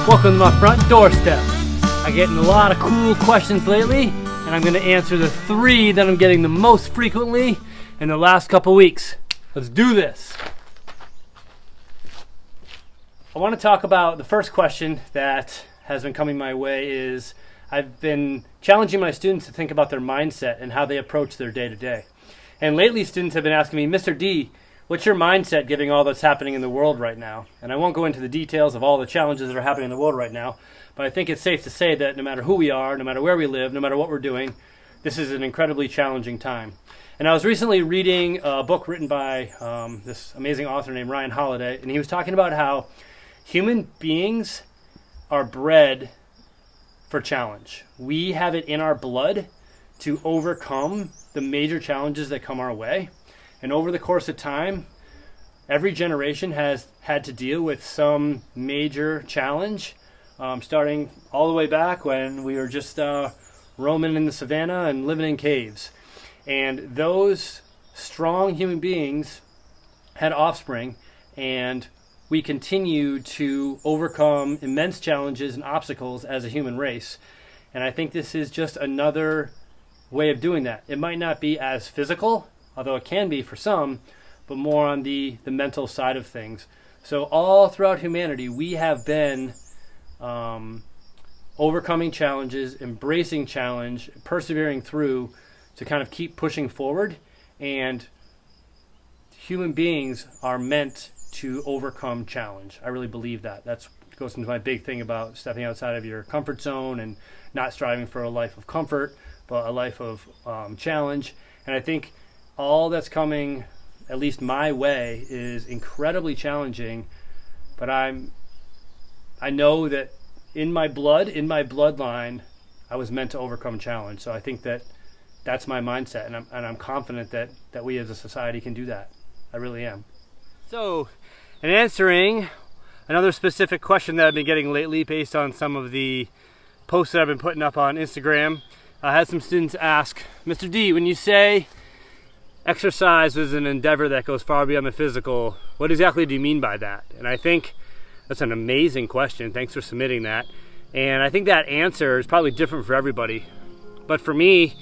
Welcome to my front doorstep. I'm getting a lot of cool questions lately, and I'm going to answer the 3 that I'm getting the most frequently in the last couple weeks. Let's do this. I want to talk about the first question that has been coming my way is I've been challenging my students to think about their mindset and how they approach their day-to-day. And lately students have been asking me, Mr. D, what's your mindset given all that's happening in the world right now? And I won't go into the details of all the challenges that are happening in the world right now, but I think it's safe to say that no matter who we are, no matter where we live, no matter what we're doing, this is an incredibly challenging time. And I was recently reading a book written by this amazing author named Ryan Holiday, and he was talking about how human beings are bred for challenge. We have it in our blood to overcome the major challenges that come our way. And over the course of time, every generation has had to deal with some major challenge, starting all the way back when we were just roaming in the savannah and living in caves. And those strong human beings had offspring, and we continue to overcome immense challenges and obstacles as a human race. And I think this is just another way of doing that. It might not be as physical, although it can be for some, but more on the mental side of things. So all throughout humanity, we have been overcoming challenges, embracing challenge, persevering through to kind of keep pushing forward. And human beings are meant to overcome challenge. I really believe that. That goes into my big thing about stepping outside of your comfort zone and not striving for a life of comfort, but a life of challenge. And I think all that's coming, at least my way, is incredibly challenging, but I know that in my blood, in my bloodline, I was meant to overcome challenge. So I think that that's my mindset, and I'm confident that we as a society can do that. I really am. So, in answering another specific question that I've been getting lately based on some of the posts that I've been putting up on Instagram, I had some students ask, Mr. D, when you say exercise is an endeavor that goes far beyond the physical, what exactly do you mean by that? And I think that's an amazing question. Thanks for submitting that. And I think that answer is probably different for everybody. But for me,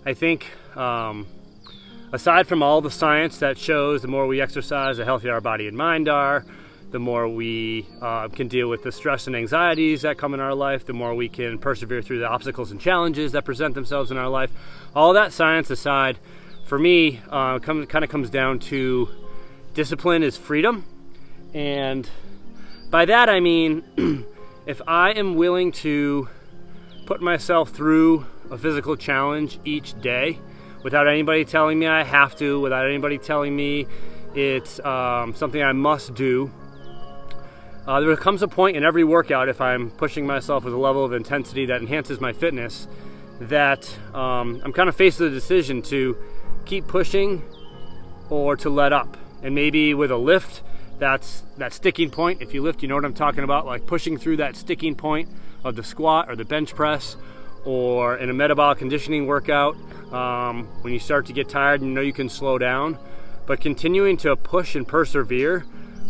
I think aside from all the science that shows the more we exercise, the healthier our body and mind are, the more we can deal with the stress and anxieties that come in our life, the more we can persevere through the obstacles and challenges that present themselves in our life. All that science aside, for me, kind of comes down to discipline is freedom. And by that I mean, if I am willing to put myself through a physical challenge each day without anybody telling me I have to, without anybody telling me it's something I must do, there comes a point in every workout, if I'm pushing myself with a level of intensity that enhances my fitness, that I'm kind of faced with a decision to keep pushing or to let up. And maybe with a lift, that's that sticking point. If you lift, you know what I'm talking about, like pushing through that sticking point of the squat or the bench press, or in a metabolic conditioning workout, when you start to get tired and you know you can slow down. But continuing to push and persevere,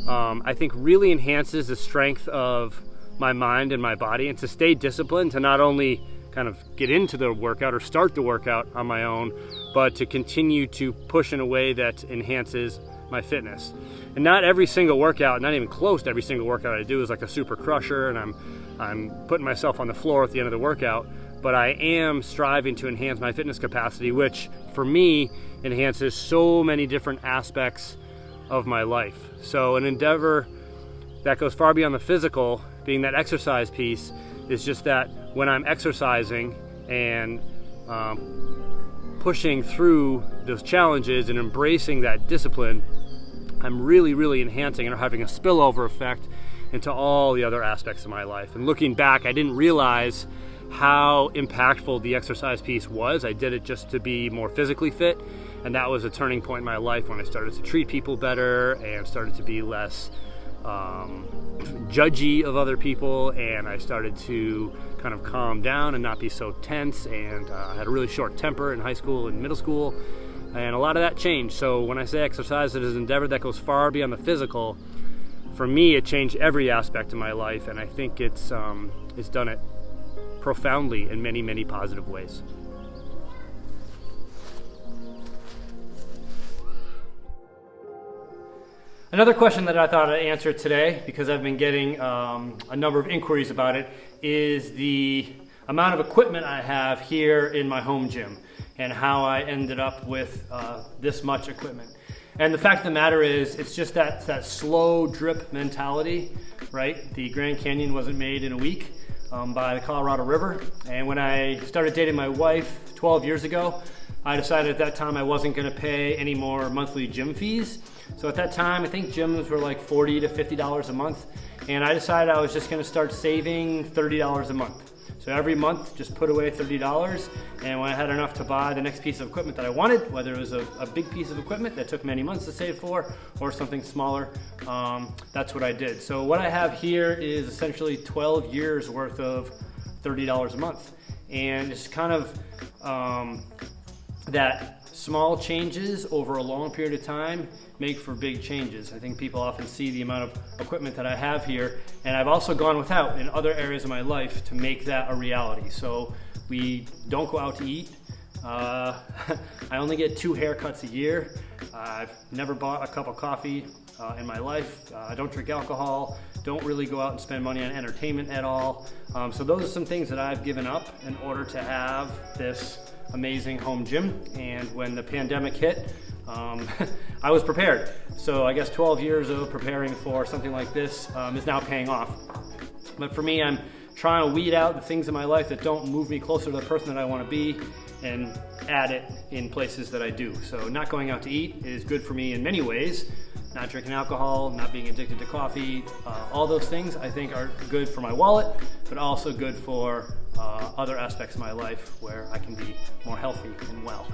I think really enhances the strength of my mind and my body, and to stay disciplined, to not only kind of get into the workout or start the workout on my own, but to continue to push in a way that enhances my fitness. And not every single workout, not even close to every single workout I do is like a super crusher and I'm putting myself on the floor at the end of the workout, but I am striving to enhance my fitness capacity, which for me enhances so many different aspects of my life. So an endeavor that goes far beyond the physical, being that exercise piece, is just that when I'm exercising and pushing through those challenges and embracing that discipline, I'm really, really enhancing and having a spillover effect into all the other aspects of my life. And looking back, I didn't realize how impactful the exercise piece was. I did it just to be more physically fit, and that was a turning point in my life when I started to treat people better and started to be less judgy of other people, and I started to kind of calm down and not be so tense, and I had a really short temper in high school and middle school, and a lot of that changed. So when I say exercise, it is an endeavor that goes far beyond the physical. for me, it changed every aspect of my life, and I think it's done it profoundly in many, many positive ways. Another question that I thought I'd answer today, because I've been getting a number of inquiries about it, is the amount of equipment I have here in my home gym and how I ended up with this much equipment. And the fact of the matter is, it's just that slow drip mentality, right? The Grand Canyon wasn't made in a week by the Colorado River. And when I started dating my wife 12 years ago, I decided at that time I wasn't going to pay any more monthly gym fees. So at that time, I think gyms were like $40 to $50 a month. And I decided I was just going to start saving $30 a month. So every month, just put away $30. And when I had enough to buy the next piece of equipment that I wanted, whether it was a big piece of equipment that took many months to save for, or something smaller, that's what I did. So what I have here is essentially 12 years worth of $30 a month. And it's kind of that small changes over a long period of time make for big changes. I think people often see the amount of equipment that I have here, and I've also gone without in other areas of my life to make that a reality. So we don't go out to eat. I only get 2 haircuts a year. I've never bought a cup of coffee in my life. I don't drink alcohol, don't really go out and spend money on entertainment at all. So those are some things that I've given up in order to have this amazing home gym. And when the pandemic hit, I was prepared. So I guess 12 years of preparing for something like this is now paying off. But for me, I'm trying to weed out the things in my life that don't move me closer to the person that I want to be and add it in places that I do. So not going out to eat is good for me in many ways. Not drinking alcohol, not being addicted to coffee, all those things I think are good for my wallet, but also good for other aspects of my life where I can be more healthy and well.